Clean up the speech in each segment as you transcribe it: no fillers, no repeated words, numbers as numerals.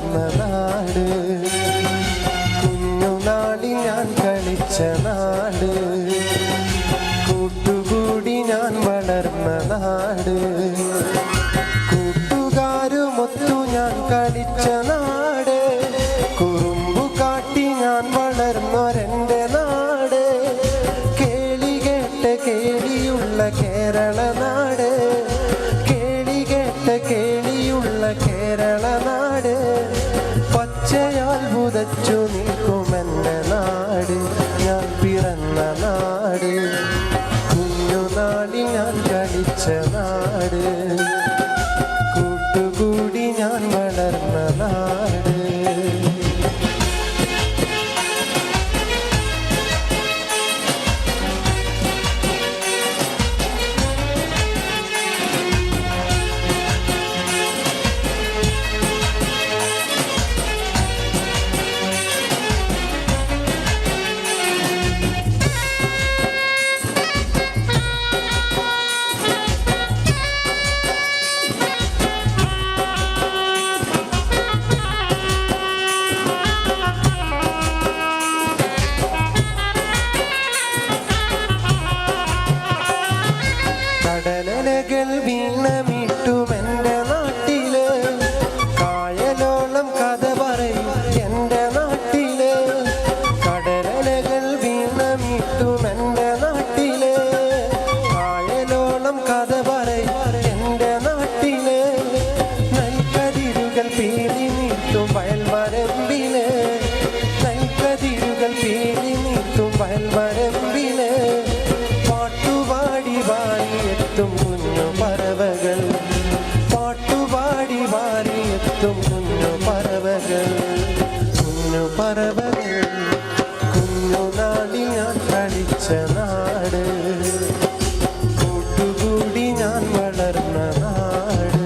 വളർന്ന നാട്, കുഞ്ഞുനാളിൽ ഞാൻ കളിച്ച നാട്, കൂട്ടുകൂടി ഞാൻ വളർന്ന നാട്, കൂട്ടുകാരുമൊത്തു ഞാൻ കളിച്ച നാട്, കുറുമ്പു കാട്ടി ഞാൻ വളർന്നൊരെൻ്റെ നാട്, കേളി കേട്ട കേളിയുള്ള കേരള നാട്, കേളി കേട്ട കേളിയുള്ള കേരള നാട്, പച്ചയാൽ പുതച്ചു നിൽക്കുമെൻ്റെ നാട്, ഞാൻ പിറന്ന നാട്, കുഞ്ഞുനാളിൽ ഞാൻ കളിച്ച നാട്, കൂട്ടുകൂടി ഞാൻ വളർന്ന നാട്. കടലലകൾ വീണമിട്ടുമെൻ്റെ നാട്ടില്, കായലോളം കഥ പറയും എൻ്റെ നാട്ടില്, കടലലകൾ വീണമിട്ടുമെൻ്റെ നാട്ടില്, കായലോളം കഥ പറയും എൻ്റെ നാട്ടില്, നെൽക്കതിരുകൾ പീലി നീട്ടും വയൽവരമ്പില്, നെൽക്കതിരുകൾ പീലി നീട്ടും വയൽവരമ്പില്, പാട്ടുപാടി വാരിയെത്തും കുഞ്ഞു പറവകൾ, പാട്ടുപാടി വാരിയെത്തും കുഞ്ഞു പറവകൾ, കുഞ്ഞു പറവകൾ, കുഞ്ഞുനാളിൽ ഞാൻ കളിച്ച നാട്, കൂട്ടുകൂടി ഞാൻ വളർന്ന നാട്.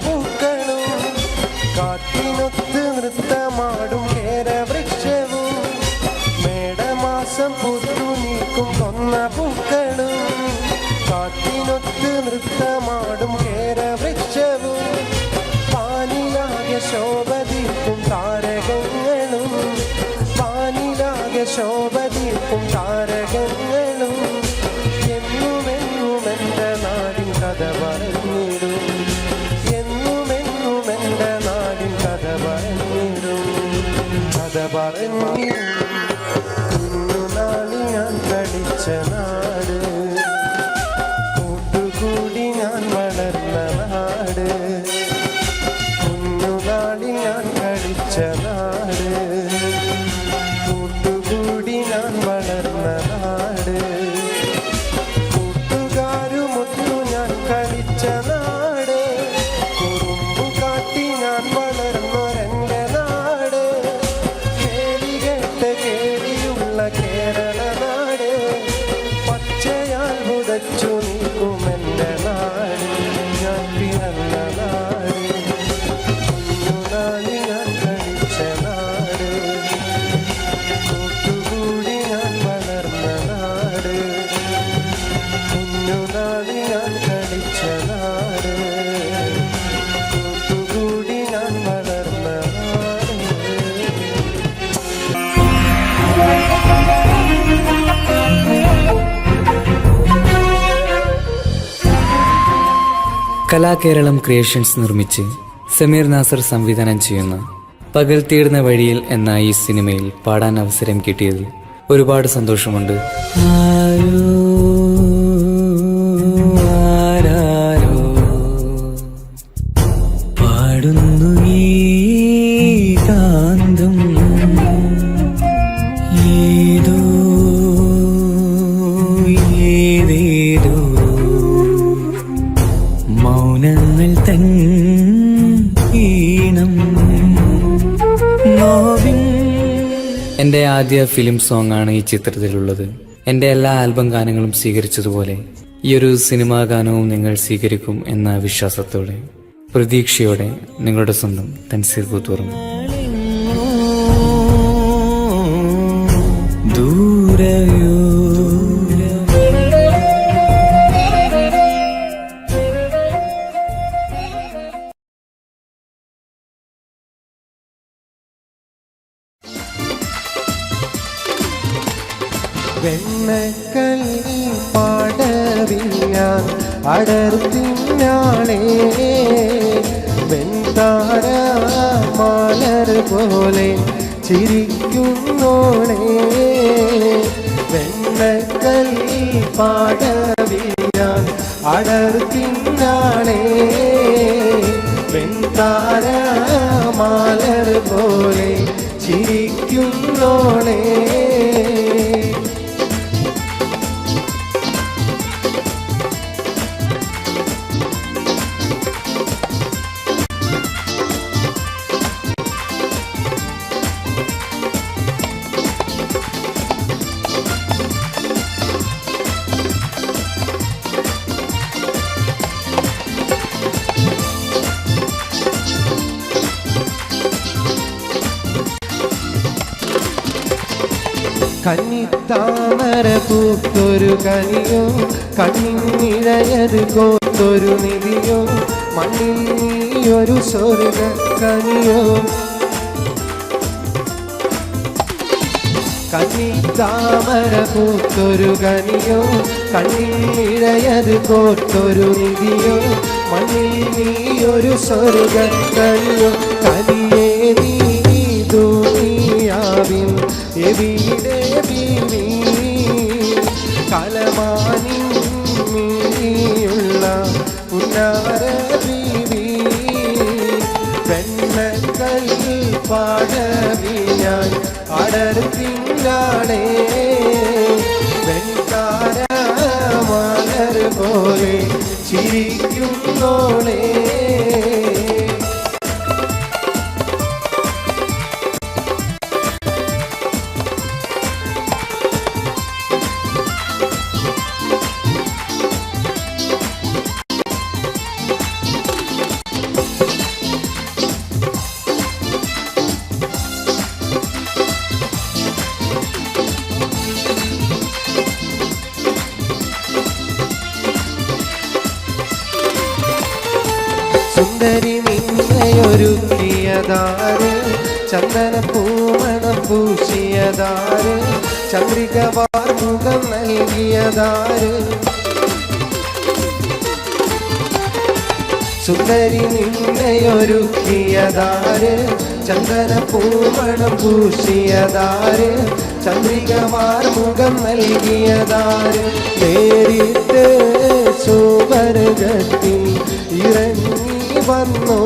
പൂക്കളും കാറ്റിനൊത്ത് നൃത്തമാടും കേരവൃക്ഷവും, മേടമാസം പൂത്തു നീക്കും കൊന്ന പൂക്കളും കാറ്റിനൊത്ത് നൃത്തമാടും കേരവൃക്ഷവും, പാനിലാകെ ശോഭതീർക്കും താരകങ്ങളും, പാനിലാകെ ശോഭതീർക്കും താരകങ്ങളും, എന്നുമെന്നും എൻ്റെ നാടിൻ കഥ പറഞ്ഞിടും, എന്നുമെന്നും എൻ്റെ നാടിൻ കഥ പറഞ്ഞിടും, കഥ പറഞ്ഞിടും, കുഞ്ഞുനാളിൽ ഞാൻ കളിച്ച നാട്, കൂട്ടുകൂടി ഞാൻ വളർന്ന നാട്, കുഞ്ഞുനാളിൽ ഞാൻ കളിച്ച നാട്, കൂട്ടുകൂടി ഞാൻ വളർന്ന നാട്, കൂട്ടുകാരുമൊത്തു ഞാൻ കളിച്ച നാട്, കുറുമ്പു കാട്ടി ഞാൻ വളർന്നൊരെൻ്റെ നാട്, കേളി കേട്ട കേളിയുള്ള കേരള നാട്, പച്ചയാൽ പുതച്ചു നിൽക്കുമെൻ്റെ നാട്, ഞാൻ പിറന്ന നാട്, കുഞ്ഞുനാളിൽ ഞാൻ കളിച്ച നാട്, കൂട്ടുകൂടി ഞാൻ വളർന്ന നാട്, കുഞ്ഞുനാളിൽ ഞാൻ കളിച്ച നാട്, കൂട്ടുകൂടി ഞാൻ വളർന്ന നാട്. കലാകേരളം ക്രിയേഷൻസ് നിർമ്മിച്ച് സമീർ നാസർ സംവിധാനം ചെയ്യുന്ന പകൽ തീർന്ന വഴിയിൽ എന്ന ഈ സിനിമയിൽ പാടാൻ അവസരം കിട്ടിയതിൽ ഒരുപാട് സന്തോഷമുണ്ട്. പാടുന്നു ഈ കാന്തം, ഈ ഏതോ ഏതേതോ മൗനങ്ങൾ തൻ ഈണം നോവിൻ. എൻ്റെ ആദ്യ ഫിലിം സോങ് ആണ് ഈ ചിത്രത്തിലുള്ളത്. എൻ്റെ എല്ലാ ആൽബം ഗാനങ്ങളും സ്വീകരിച്ചതുപോലെ ഈ ഒരു സിനിമാ ഗാനവും നിങ്ങൾ സ്വീകരിക്കും എന്ന വിശ്വാസത്തോടെ പ്രതീക്ഷയോടെ നിങ്ങളുടെ സ്വന്തം തൻസീർ കൂത്തുറങ്ങും. ദൂരയോ വെണ്ണക്കല്ലി പാടവിയാൻ അടർത്തിനാളേ വെൺതാര മാലർ പോലെ ചിരിക്കുന്നോളേ. വെണ്ണക്കല്ലി പാടവിയാൻ അടർത്തിനാളേ വെൺതാര മാലർ പോലെ ചിരിക്കുന്നോളേ. കന്നിത്താമര പൂത്തൊരു കനിയോ കണ്ണിനിഴയത് കോത്തൊരു നിധിയോ മണ്ണിൽ നീയൊരു സ്വർഗ കനിയോ. കന്നിത്താമര പൂത്തൊരു കനിയോ കണ്ണിനിഴയത് കോത്തൊരു നിധിയോ മണ്ണിൽ നീയൊരു സ്വർഗ കനിയോ. കനിയേ നീ ദുനിയാവിൻ എവിടെ ബീവി കലമാനിയുള്ള പുന്നാര ബീവി. വെണ്ണക്കല്ലി പാടവിയാൻ അടർത്തിനാളേ വെൺതാര മലർ പോലെ ചിരിക്കുന്നോളേ. സുന്ദരി നിന്നയൊരുക്കിയതാര് ചന്ദന പൂമണം പൂശിയതാര് ചന്ദ്രിക വാർമുഖം നൽകിയതാര്. സുന്ദരി നിന്നയൊരുക്കിയതാര് ചന്ദന പൂമണം പൂശിയതാര് ചന്ദ്രിക വാർമുഖം നൽകിയതാര്. നേരിട്ട് സുവർഗത്തിൽ ഇറങ്ങി വന്നോ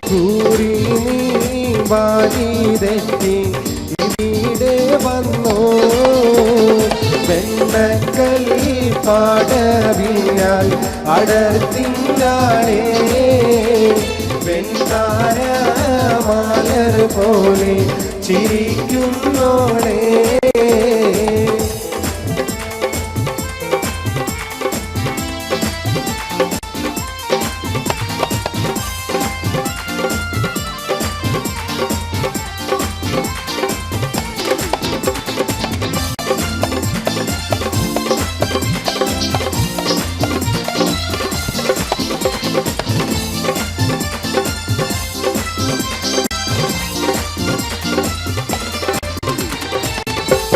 കൂറി നീ വാരി തെറ്റി ഇവിടെ വന്നോ. വെണ്ണക്കല്ലി പാടവിയാൽ അടർത്തിനാളേ വെൺതാര മാലർ പോലെ ചിരിക്കുന്നോളേ.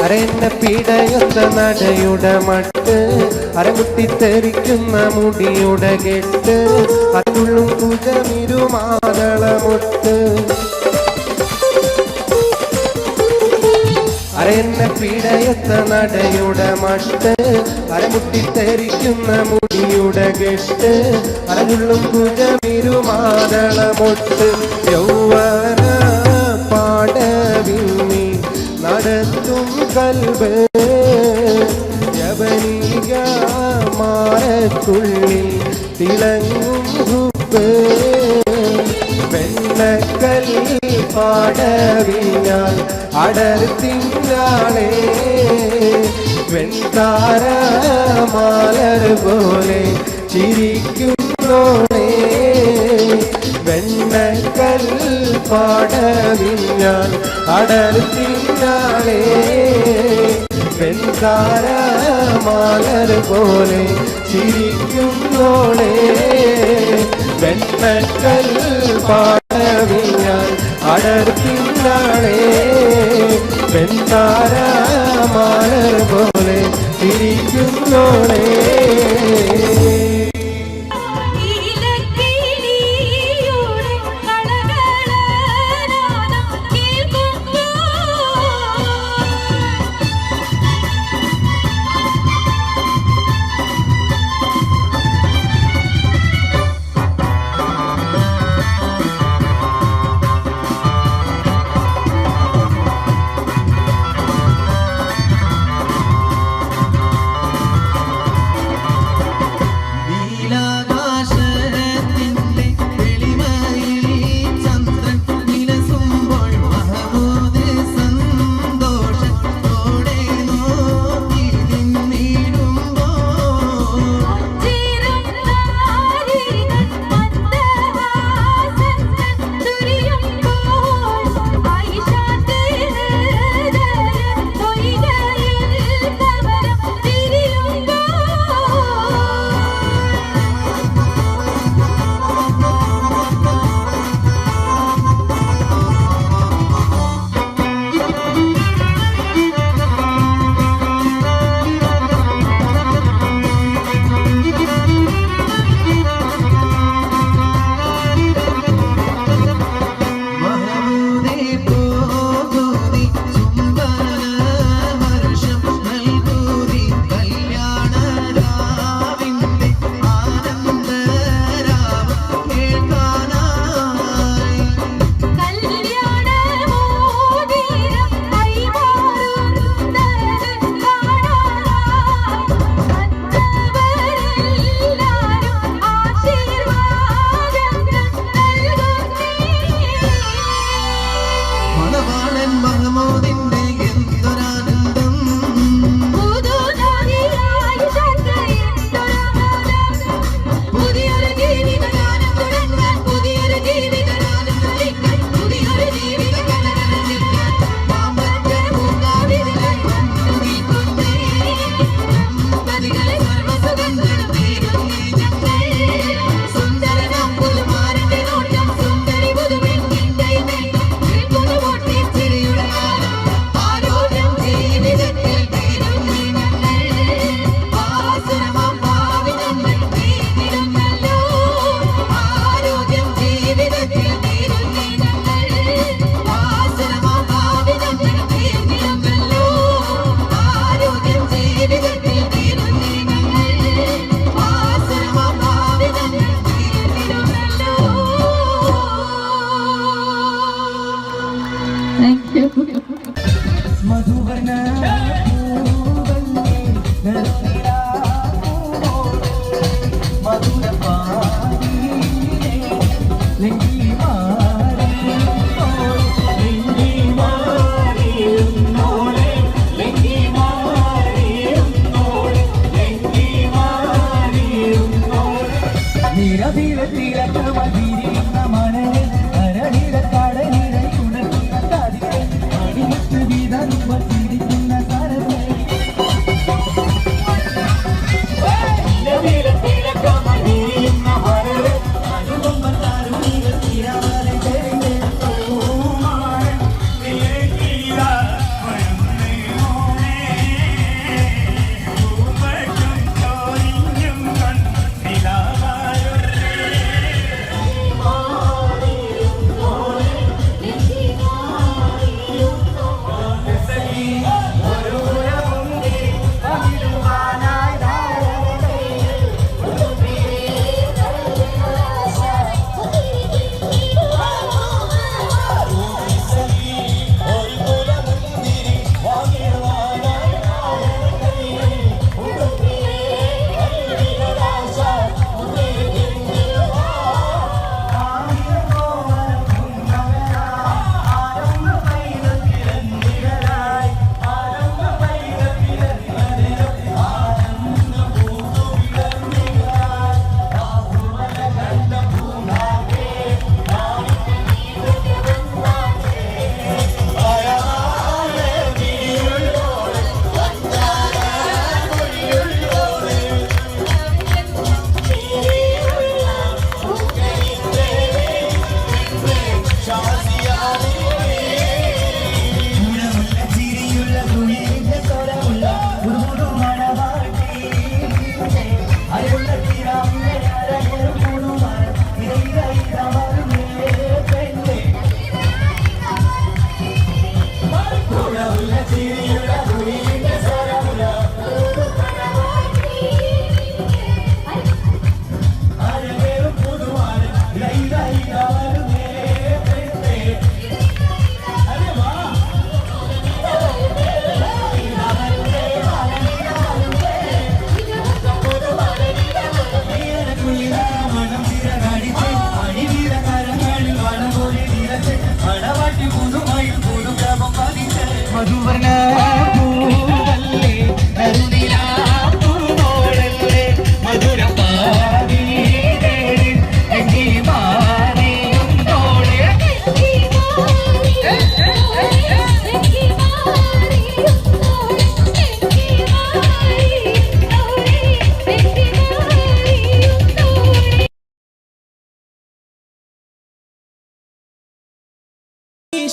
അരന്നെ പിടയുന്ന നടയുടെ മട്ട് അരമുട്ടിത്തെറിക്കുന്ന മുടിയുടെ കെട്ട് അതുള്ളും കുജമിരുമാതളമൊട്ട്. അരന്നെ പിടയുന്ന നടയുടെ മട്ട് അരമുട്ടിത്തെറിക്കുന്ന മുടിയുടെ കെട്ട് അതുള്ളും കുജമിരുമാതളമൊട്ട്. യൗവന പാടവിൽ നീ നടത്തും തിളങ്ങും കൽബ് യവനിക മാറത്തുള്ളിൽ തിളങ്ങും ഹുബ് വെണ്ണക്കൽ പാടവിഞ്ഞാൽ അടർത്തിങ്കാളെ വെൺതാര മാലർ പോലെ ചിരിക്കുന്നോളെ വെണ്ണക്കൽ പാടവിഞ്ഞാൽ അടർത്തിങ്കാളെ വെൺതാര മാലർ പോലെ ചിരിക്കുന്നോളെ വെണ്ണക്കൽ പാടവിഞ്ഞാൽ അടർത്തിങ്കാളെ വെൺതാര മാലർ പോലെ ചിരിക്കുന്നോളെ വീതം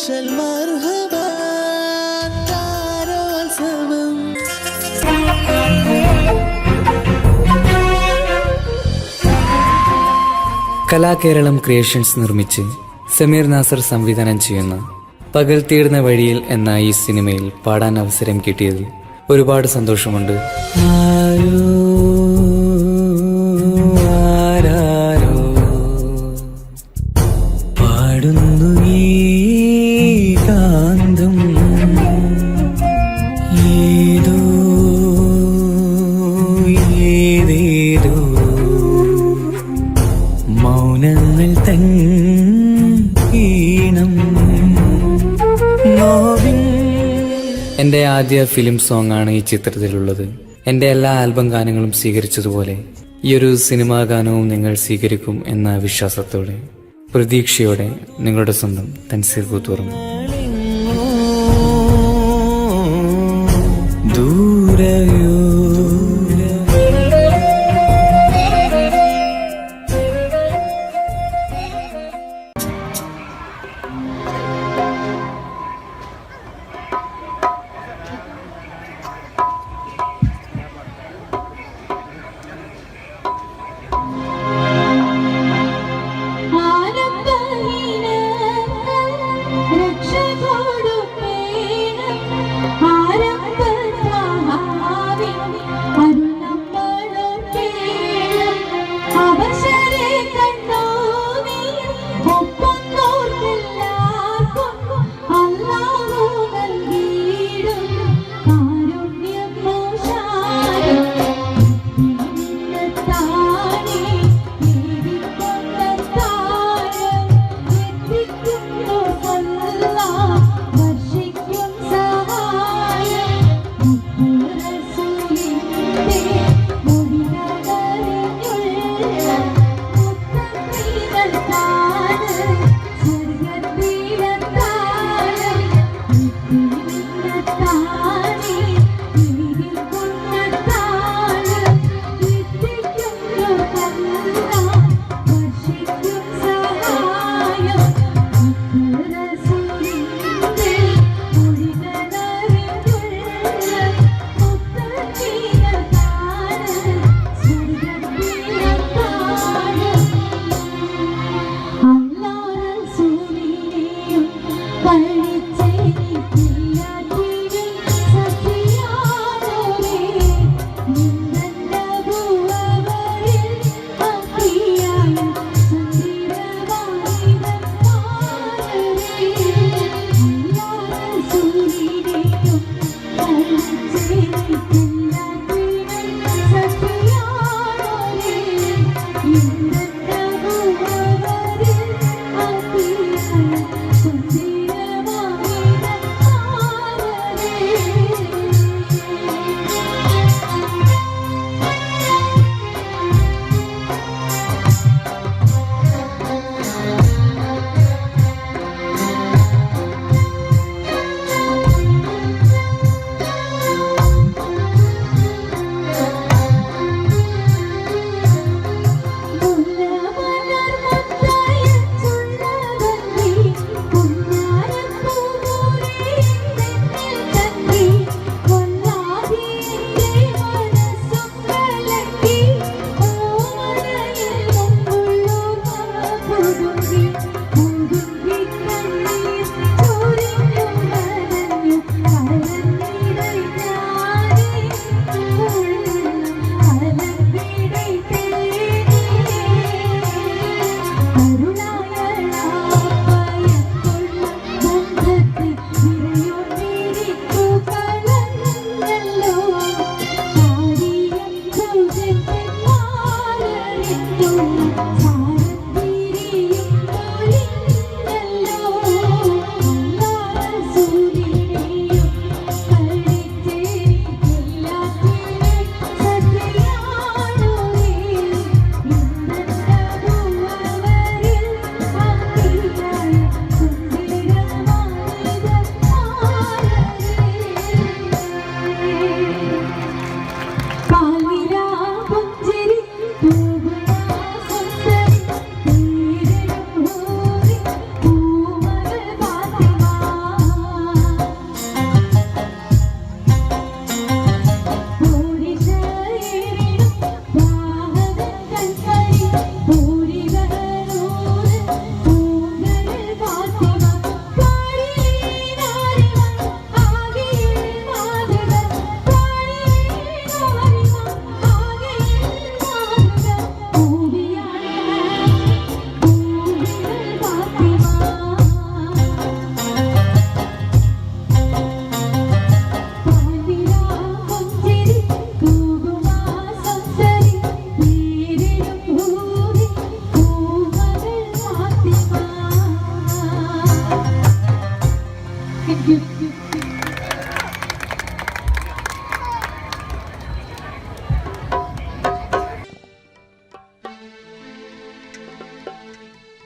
സ്പെഷ്യൽ മർഹബ താരോത്സവം. കലാകേരളം ക്രിയേഷൻസ് നിർമ്മിച്ച് സമീർ നാസർ സംവിധാനം ചെയ്യുന്ന പകൽ തീർന്ന വഴിയിൽ എന്ന ഈ സിനിമയിൽ പാടാൻ അവസരം കിട്ടിയതിൽ ഒരുപാട് സന്തോഷമുണ്ട്. ആരാരോ പാടുന്നു ഈ കാന്തം, ഏതോ ഏതേതോ മൗനങ്ങൾ തൻ ഈണം. എൻ്റെ ആദ്യ ഫിലിം സോങ് ആണ് ഈ ചിത്രത്തിലുള്ളത്. എൻ്റെ എല്ലാ ആൽബം ഗാനങ്ങളും സ്വീകരിച്ചതുപോലെ ഈ ഒരു സിനിമാ ഗാനവും നിങ്ങൾ സ്വീകരിക്കും എന്ന വിശ്വാസത്തോടെ പ്രതീക്ഷയോടെ നിങ്ങളുടെ സ്വന്തം തൻസീർ കൂത്തുറം. ദൂരയോ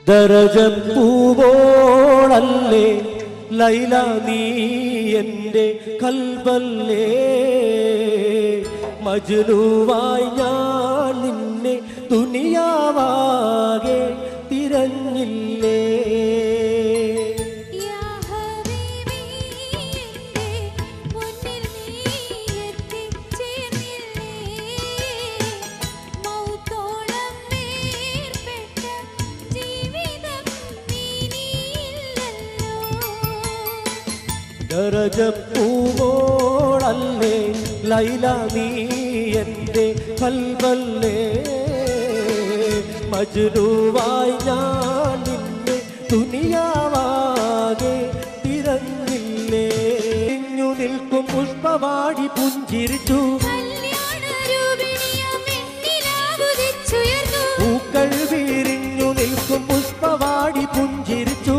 ദരജപ്പൂവോളല്ലേ ലൈല നീ എൻ്റെ കൽബല്ലേ മജ്നുവായി ഞാൻ നിന്നെ ദുനിയാവാകെ തിരഞ്ഞില്ലേ ദരജപ്പൂവോളല്ലേ ലൈല നീ എൻ്റെ കൽബല്ലേ മജ്നുവായി ഞാൻ നിന്നെ ദുനിയാവാകെ തിരഞ്ഞില്ലേ ഇഞ്ഞു നിൽക്കും പുഷ്പവാടി പുഞ്ചിരിച്ചു പൂക്കൾ വീരിഞ്ഞു നിൽക്കും പുഷ്പവാടി പുഞ്ചിരിച്ചു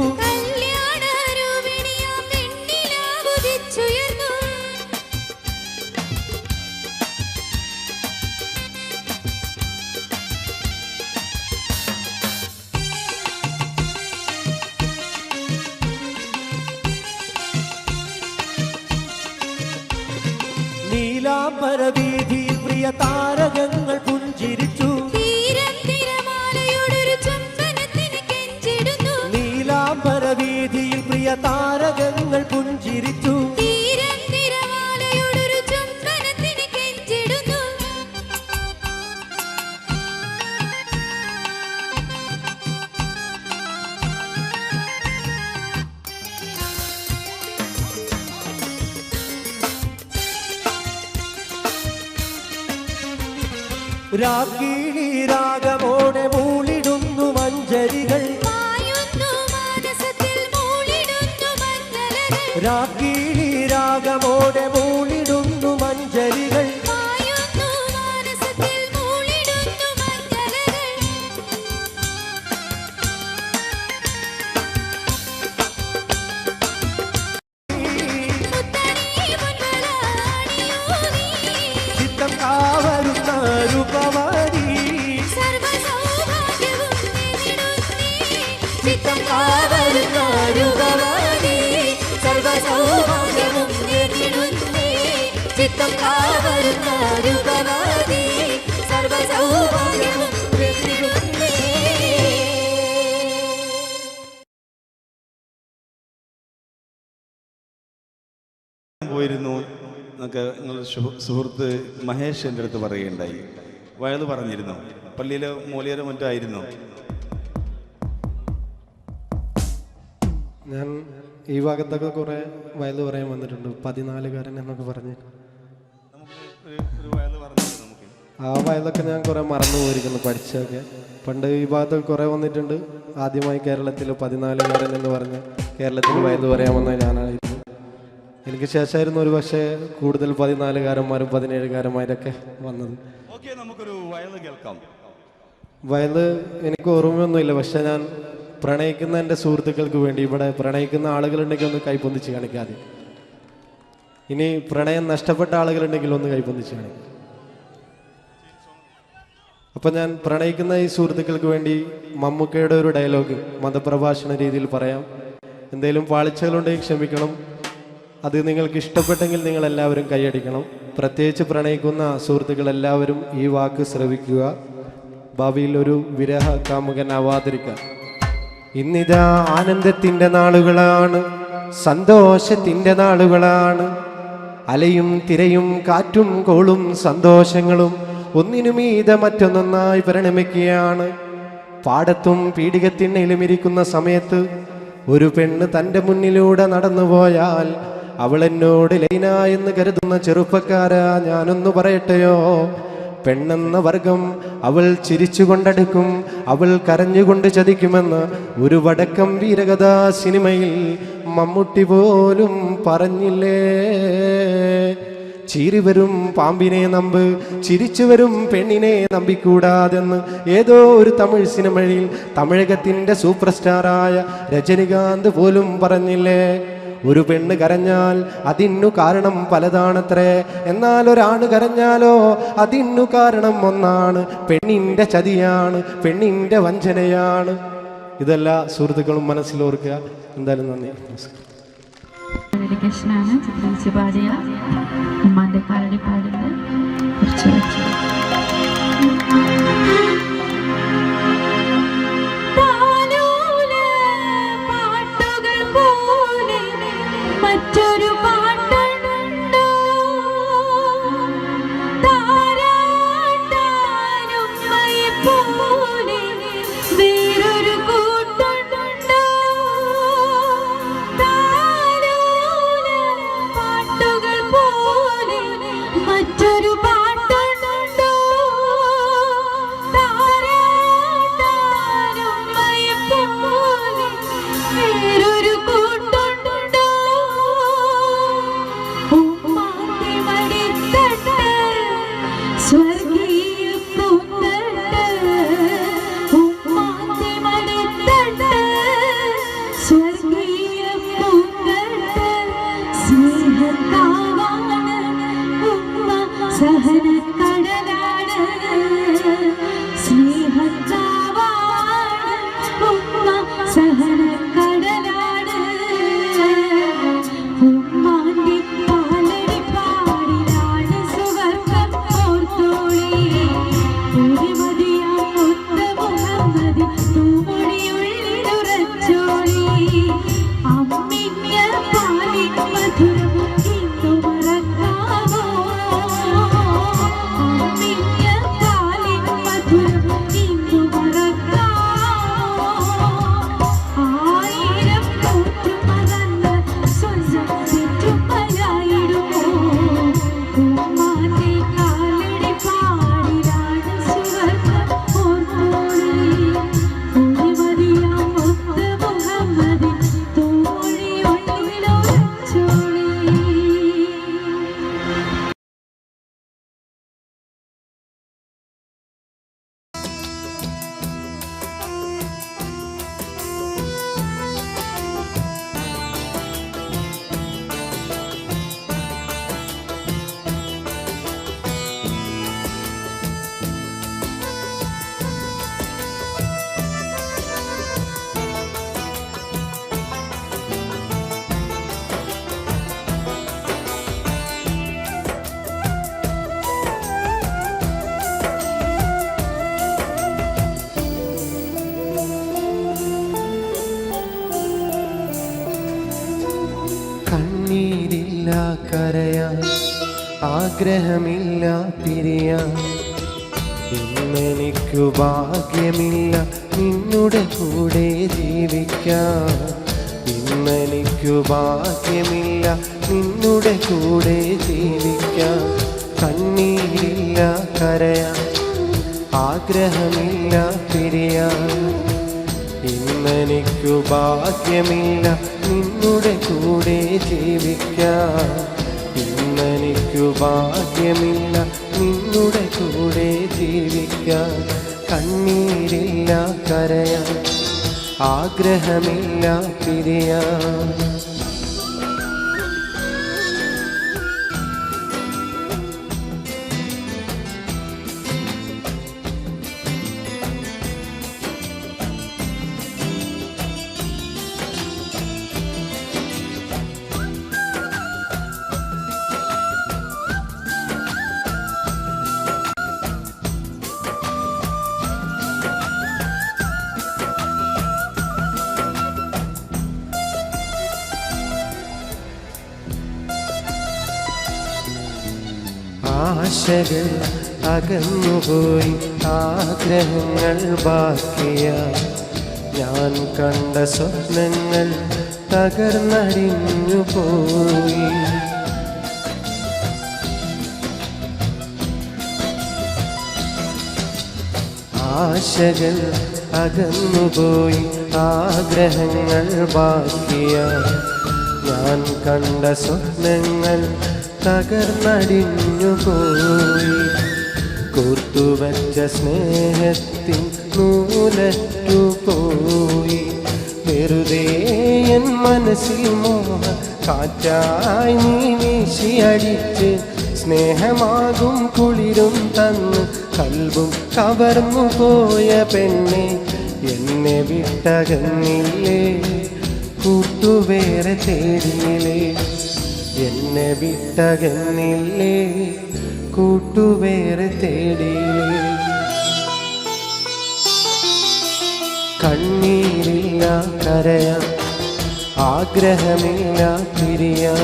നീലാംബരവീഥി പ്രിയ താരകങ്ങൾ പുഞ്ചിരിച്ചു നീലാംബരവീഥിയിൽ പ്രിയ താരകങ്ങൾ പുഞ്ചിരിച്ചു രാഗീണി രാഗമോടെ മൂളിടുന്നു മഞ്ചരികൾ രാഗീണി രാഗമോടെ മൂളിടുന്നു മഞ്ചരികൾ ചിത്തം കാവരുന്ന രൂപവാടി ചിത്തം കാവരുന്ന രൂപവാടി സർവസൗഭാഗ്യവും നേടിടുന്നേ ചിത്തം കാവരുന്ന രൂപവാടി സർവസൗഭാഗ്യവും നേടിടുന്നേ പോയിരുന്നു എന്നൊക്കെ നിങ്ങളുടെ സുഹൃത്ത് മഹേഷ് എൻ്റെ അടുത്ത് പറയുകയുണ്ടായി. വയത് പറഞ്ഞിരുന്നു, പള്ളിയിലെ മൂലിയരോ മറ്റോ ആയിരുന്നു. ഞാൻ ഈ ഭാഗത്തൊക്കെ കുറെ വയല് പറയാൻ വന്നിട്ടുണ്ട്. 14കാരൻ എന്നൊക്കെ പറഞ്ഞ് ആ വയലൊക്കെ ഞാൻ കുറെ മറന്നു പോയിരിക്കുന്നു പഠിച്ചൊക്കെ. പണ്ട് ഈ ഭാഗത്തൊക്കെ കുറെ വന്നിട്ടുണ്ട്. ആദ്യമായി കേരളത്തിൽ 14കാരൻ എന്ന് പറഞ്ഞ് കേരളത്തിൽ വയല് പറയാൻ വന്ന ഞാനായിരുന്നു. എനിക്ക് ശേഷമായിരുന്നു ഒരു പക്ഷേ കൂടുതൽ 14കാരന്മാരും 17കാരന്മാരൊക്കെ വന്നത്. നമുക്കൊരു വയല് കേൾക്കാം. വയല് എനിക്ക് ഓർമ്മയൊന്നുമില്ല, പക്ഷെ ഞാൻ പ്രണയിക്കുന്ന എൻ്റെ സുഹൃത്തുക്കൾക്ക് വേണ്ടി ഇവിടെ പ്രണയിക്കുന്ന ആളുകളുണ്ടെങ്കിൽ ഒന്ന് കൈപ്പൊന്നിച്ച് കാണിക്കാതെ. ഇനി പ്രണയം നഷ്ടപ്പെട്ട ആളുകളുണ്ടെങ്കിൽ ഒന്ന് കൈപ്പൊന്നിച്ച് കാണിക്കാം. അപ്പം ഞാൻ പ്രണയിക്കുന്ന ഈ സുഹൃത്തുക്കൾക്ക് വേണ്ടി മമ്മൂക്കയുടെ ഒരു ഡയലോഗ് മതപ്രഭാഷണ രീതിയിൽ പറയാം. എന്തെങ്കിലും പാളിച്ചകളുണ്ടെങ്കിൽ ക്ഷമിക്കണം. അത് നിങ്ങൾക്ക് ഇഷ്ടപ്പെട്ടെങ്കിൽ നിങ്ങൾ എല്ലാവരും കൈയടിക്കണം. പ്രത്യേകിച്ച് പ്രണയിക്കുന്ന സുഹൃത്തുക്കൾ എല്ലാവരും ഈ വാക്ക് ശ്രവിക്കുക. ഭാവിയിൽ ഒരു വിരഹ കാമുകനാവാതിരിക്കുക. ഇന്നിതാ ആനന്ദത്തിൻ്റെ നാളുകളാണ്, സന്തോഷത്തിൻ്റെ നാളുകളാണ്. അലയും തിരയും കാറ്റും കോളും സന്തോഷങ്ങളും ഒന്നിനുമീതെ മറ്റൊന്നൊന്നായി പരിണമിക്കുകയാണ്. പാടത്തും പീഡികത്തിണ്ണയിലും ഇരിക്കുന്ന സമയത്ത് ഒരു പെണ്ണ് തൻ്റെ മുന്നിലൂടെ നടന്നുപോയാൽ അവൾ എന്നോട് ലൈന എന്ന് കരുതുന്ന ചെറുപ്പക്കാരാ, ഞാനൊന്നു പറയട്ടെയോ, പെണ്ണെന്ന വർഗം അവൾ ചിരിച്ചുകൊണ്ടടുക്കും, അവൾ കരഞ്ഞുകൊണ്ട് ചതിക്കുമെന്ന് ഒരു വടക്കം വീരകഥാ സിനിമയിൽ മമ്മൂട്ടി പോലും പറഞ്ഞില്ലേ. ചീറി വരും പാമ്പിനെ നമ്പ്, ചിരിച്ചു വരും പെണ്ണിനെ നമ്പിക്കൂടാതെന്ന് ഏതോ ഒരു തമിഴ് സിനിമയിൽ തമിഴകത്തിൻ്റെ സൂപ്പർ സ്റ്റാറായ രജനികാന്ത് പോലും പറഞ്ഞില്ലേ. ഒരു പെണ്ണ് കരഞ്ഞാൽ അതിനു കാരണം പലതാണത്രേ, എന്നാൽ ഒരാണ് കരഞ്ഞാലോ അതിനു കാരണം ഒന്നാണ്. പെണ്ണിൻ്റെ ചതിയാണ്, പെണ്ണിൻ്റെ വഞ്ചനയാണ്. ഇതെല്ലാ സുഹൃത്തുക്കളും മനസ്സിലോർക്കുക. എന്തായാലും നന്ദി, നമസ്കാരം. ഡെഡിക്കേഷനാണ് ചിത്രീച്ച് പാടിയ ഉമ്മാൻ്റെ കാലടി പാടിൻ്റെ കുറച്ച് വെച്ചു. മറ്റൊരു പാട്ടുണ്ടോ താരാട്ടാനും പോലെ വേറൊരു കൂട്ടുണ്ടോ താലോല പാട്ടുകൾ പോലെ മറ്റൊരു പാട്ടുണ്ടോ താരാട്ടാനും പോലെ വേറൊരു കൂട്ടുണ്ടോ ഉമ്മാന്റെ മടിത്തട്ട് സ്വർഗീയ പൂന്തട്ട് ഉമ്മാന്റെ മടിത്തട്ട് സ്വർഗീയ പൂന്തട്ട് സ്നേഹത്താവാണ് ഉമ്മ സഹനക്കടലാണ് സ്നേഹത്താവാണ് ഉമ്മ സഹനക്കടലാണ് ഉമ്മാന്റെ പാലടി പാടിലാണ് സുവർഗം ഓർത്തോളി ഒരുമതിയാം മുത്ത മുഹമ്മദ് തൂമൊഴിയുള്ളിലുറച്ചോളി അമ്മിഞ്ഞ പാലിൻ മധുരം ഇന്നു മറക്കാമോ അമ്മിഞ്ഞ പാലിൻ മധുരം ഇന്നു മറക്കാമോ ആയിരം കൂട്ടുമകന്ന സ്വന്തം ചുറ്റുമലായിടുമോ ഉമ്മാന്റെ കാലടി പാടിലാണ് സുവർഗം ഓർത്തോളി ഒരുമതിയാം മുത്ത മുഹമ്മദ് തൂമൊഴിയുള്ളിലുറച്ചോളി. കണ്ണീരില്ല കരയാൻ, ആഗ്രഹമില്ല പിരിയാൻ, ഇന്നെനിക്കു ഭാഗ്യമില്ല നിന്നുടെ കൂടെ ജീവിക്കാൻ. ഇന്നെനിക്കു ഭാഗ്യമില്ല നിന്നുടെ കൂടെ ജീവിക്കാൻ. കണ്ണീരില്ല കരയാൻ, ആഗ്രഹമില്ല പിരിയാൻ, ഇന്നെനിക്കു ഭാഗ്യമില്ല നിന്നുടെ കൂടെ ജീവിക്കാൻ. ഇന്നെനിക്കു ഭാഗ്യമില്ല നിന്നുടെ കൂടെ ജീവിക്കാൻ. കണ്ണീരില്ല കരയാൻ, ആഗ്രഹമില്ല പിരിയാൻ. ആശകൾ അകന്നുപോയി, ആഗ്രഹങ്ങൾ ബാക്കിയായി, ഞാൻ കണ്ട സ്വപ്നങ്ങൾ തകർന്നടിഞ്ഞു പോയി. ആശകൾ അകന്നുപോയി, ആഗ്രഹങ്ങൾ ബാക്കിയായി, ഞാൻ കണ്ട സ്വപ്നങ്ങൾ തകർന്നടിഞ്ഞു പോയി. കൂർത്തുവച്ച സ്നേഹത്തിൻ നൂലറ്റു പോയി. വെറുതെ എൻ മനസ്സിൽ മോഹ കാറ്റായി നീ വീശിയടിച്ച്, സ്നേഹമാകും കുളിരും തന്ന് കൽബും കവർന്നു പോയ പെണ്ണെ, എന്നെ വിട്ടകന്നില്ലേ കൂട്ടുവേറെ തേടിയില്ലേ എന്നെ വിട്ടകന്നില്ലേ കൂട്ടുവേറെ തേടിയില്ലേ കണ്ണീരില്ല കരയാൻ ആഗ്രഹമില്ല പിരിയാൻ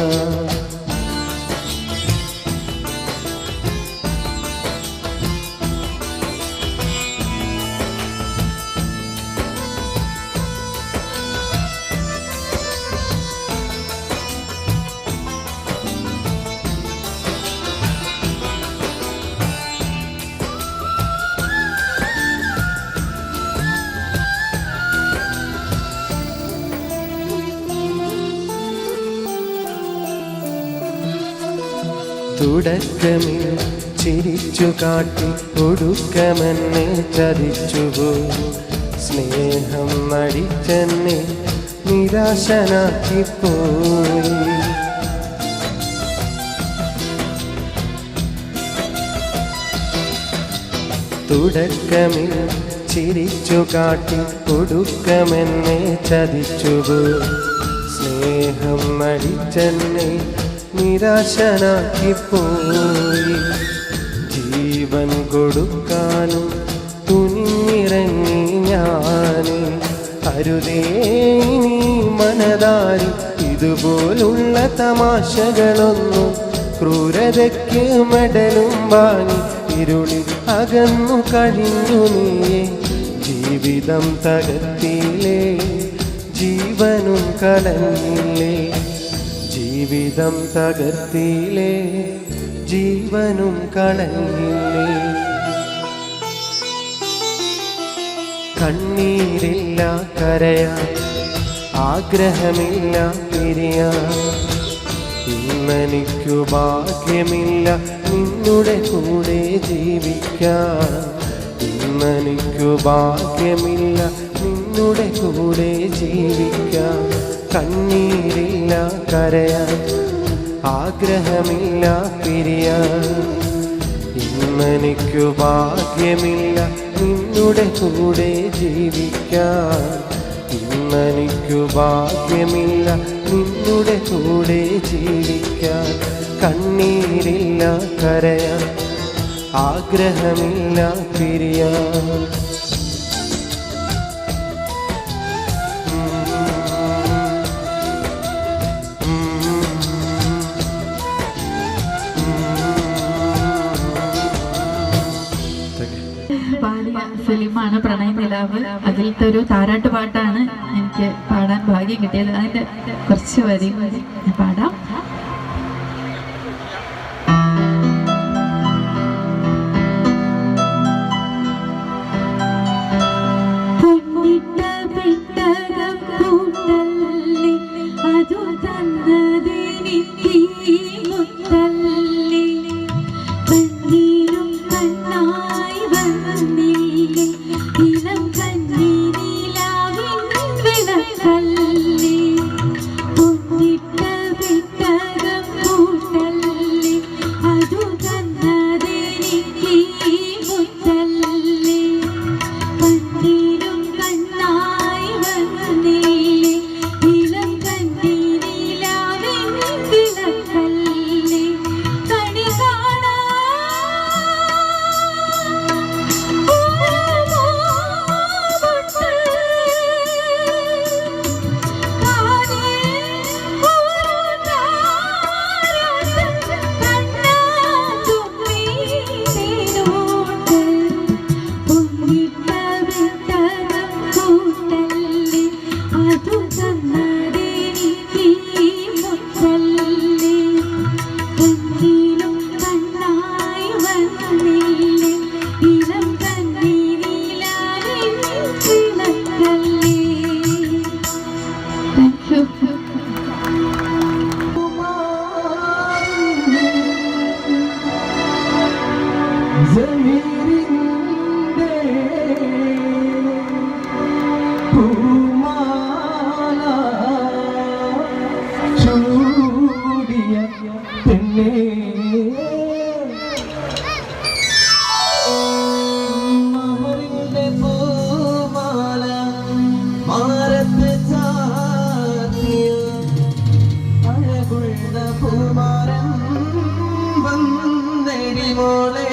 തുടക്കമിൽ ചിരിച്ചു കാട്ടി ഒടുക്കമെന്നെ ചതിച്ചുപോ സ്നേഹം നടിച്ചെന്നെ നിരാശനാക്കിപ്പോയി തുടക്കമിൽ ചിരിച്ചു കാട്ടി ഒടുക്കമെന്നെ ചതിച്ചുപോ സ്നേഹം നടിച്ചെന്നെ നിരാശനാക്കിപ്പോയി ജീവൻ കൊടുക്കാനും തുനിഞ്ഞിറങ്ങി ഞാൻ അരുതേ നീ മനതാരി ഇതുപോലുള്ള തമാശകളൊന്നും ക്രൂരതയ്ക്ക് മെഡലും വാങ്ങി ഇരുളിൽ അകന്നു കഴിഞ്ഞു നീയെ ജീവിതം തകർത്തിയില്ലേ ജീവനും കളഞ്ഞില്ലേ ജീവിതം തകർത്തിയില്ലേ ജീവനും കളഞ്ഞില്ലേ കണ്ണീരില്ല കരയാൻ ആഗ്രഹമില്ല പിരിയാൻ ഇന്നെനിക്കു ഭാഗ്യമില്ല നിന്നുടെ കൂടെ ജീവിക്കാൻ ഇന്നെനിക്കു ഭാഗ്യമില്ല നിന്നുടെ കൂടെ ജീവിക്കാൻ കണ്ണീരില്ല കരയാൻ ആഗ്രഹമില്ല പിരിയാൻ ഇന്നെനിക്കു ഭാഗ്യമില്ല നിന്നുടെ കൂടെ ജീവിക്കാൻ ഇന്നെനിക്കു ഭാഗ്യമില്ല നിന്നുടെ കൂടെ ജീവിക്കാൻ കണ്ണീരില്ല കരയാൻ ആഗ്രഹമില്ല പിരിയാൻ പാടിയ ഫിലിമാണ് പ്രണയനിലാവ്. അതിലത്തെ ഒരു താരാട്ട് പാട്ടാണ് എനിക്ക് പാടാൻ ഭാഗ്യം കിട്ടിയത്. അതിന്റെ കുറച്ച് വരി പാടാം. അതു തന്നതെനിക്ക് മുത്തല്ലി കണ്ണീരും കണ്ണായി വന്നില്ലേ ഇളം കണ്ണീരിലാവിൻ വിളക്കല്ലി പൊന്നിട്ട വിട്ടകം കൂട്ടല്ലി അതു തന്നതെനിക്ക് മുത്തല്ലി കണ്ണീരും കണ്ണായി വന്നില്ലേ ഇളം കണ്ണീരിലാവിൻ വിളക്കല്ലി കണി കാണാ പൂമാല മോളെ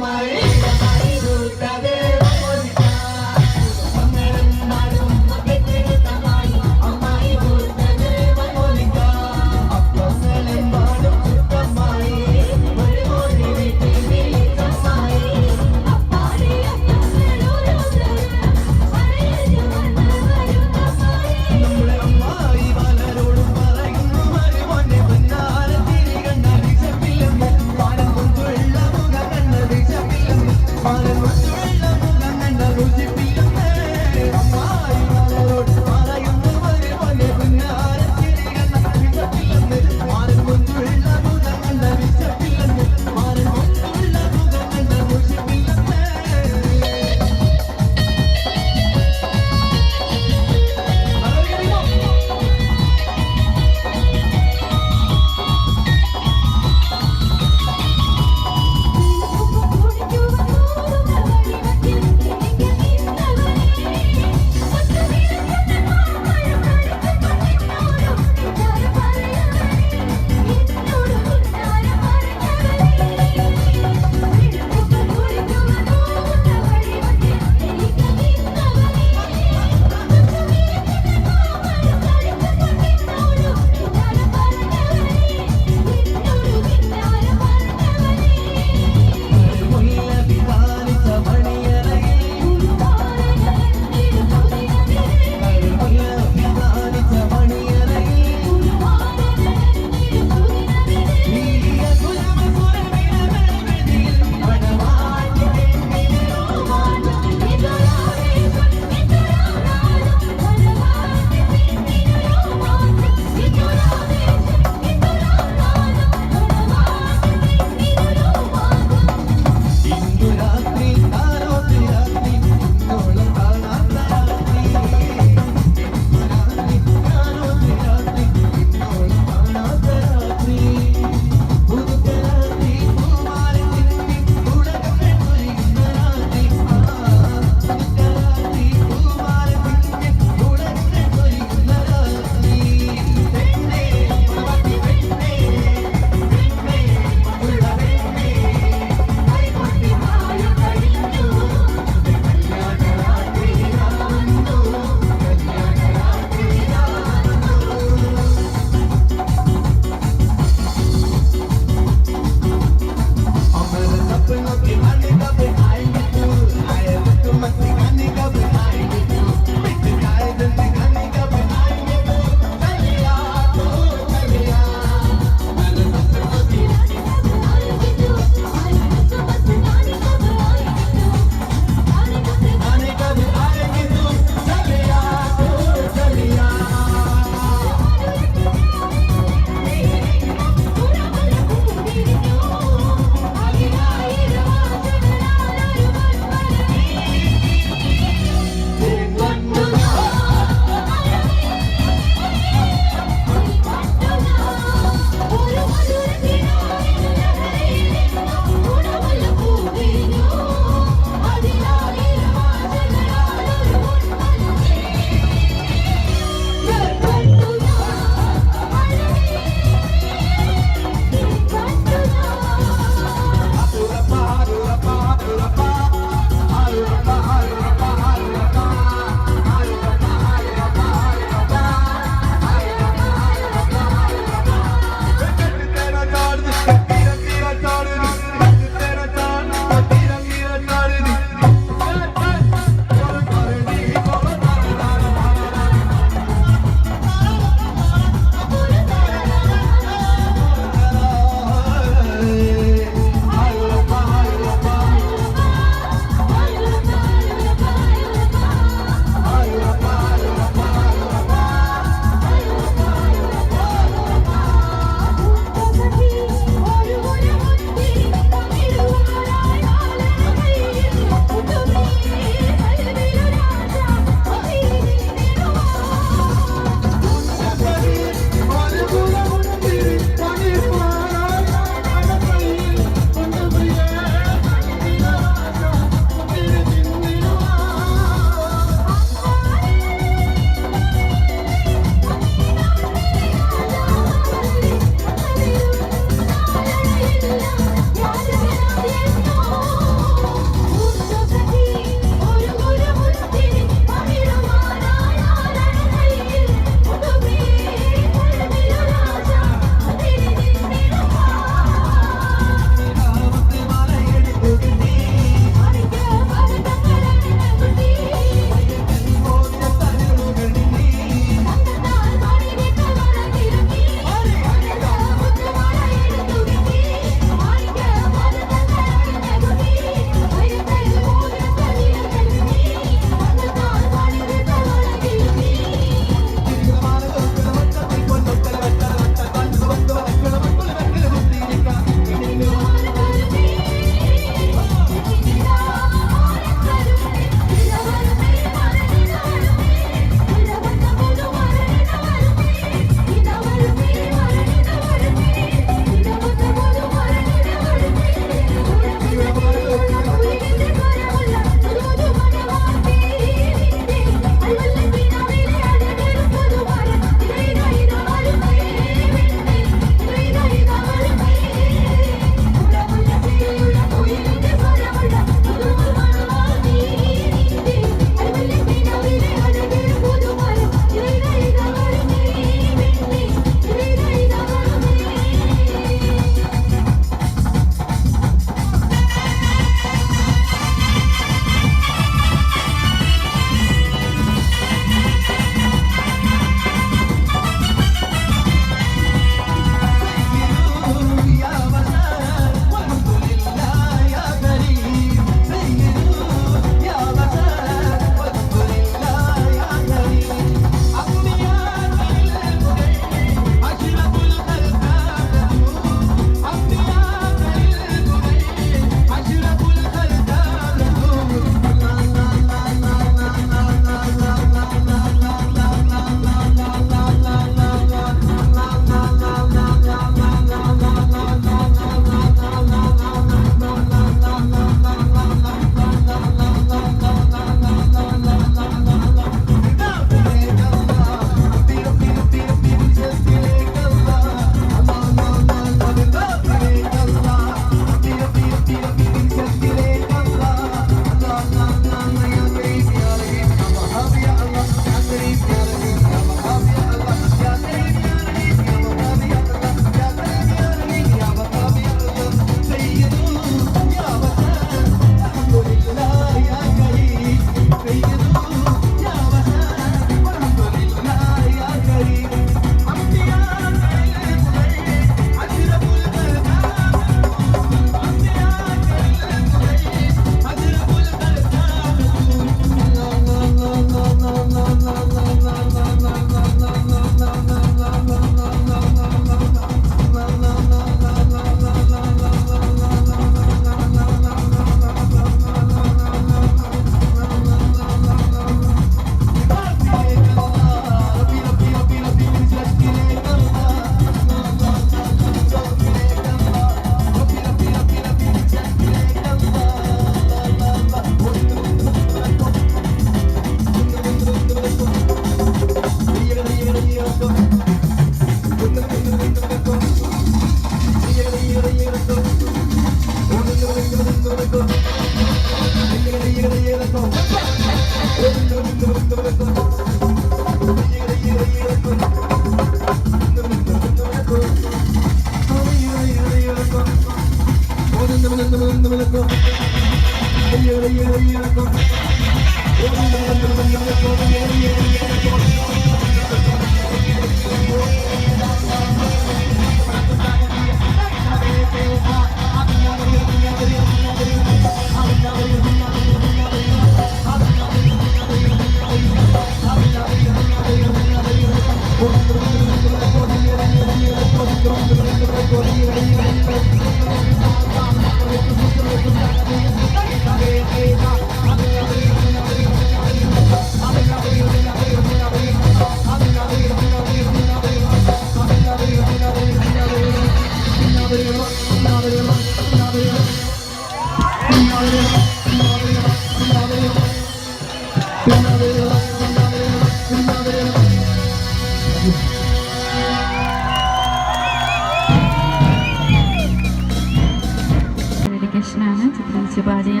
ഡെഡിക്കേഷനാണ് ചിത്രീച്ച് പാടിയ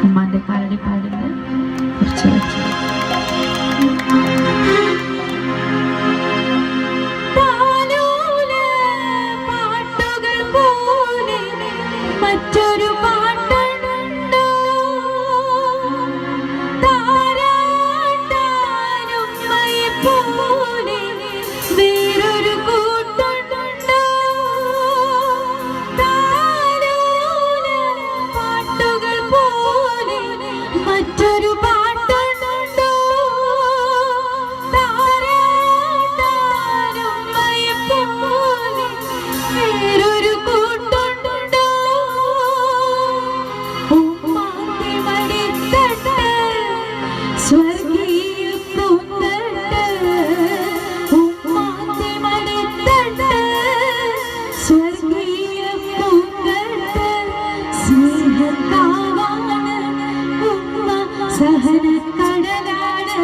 ഉമ്മാൻ്റെ കാലടിപ്പാടിൻ്റെ കുറച്ച് വെച്ചു. പാട്ടുകൾ പോലെ മറ്റൊരു പാട്ടുണ്ടോ താരാട്ടാനും പോലെ വേറൊരു കൂട്ടുണ്ടോ പാട്ടുകൾ പോലെ മറ്റൊരു പാട്ടുണ്ടോ താരാട്ടാനും പോലെ വേറൊരു കൂട്ടുണ്ടോ ഉമ്മാന്റെ മടിത്തട്ട് സ്വർഗീയ പൂന്തട്ട് ഉമ്മാന്റെ മടിത്തട്ട് സ്വർഗീയ പൂന്തട്ട് സ്നേഹത്താവാണ് ഉമ്മ സഹനക്കടലാണ്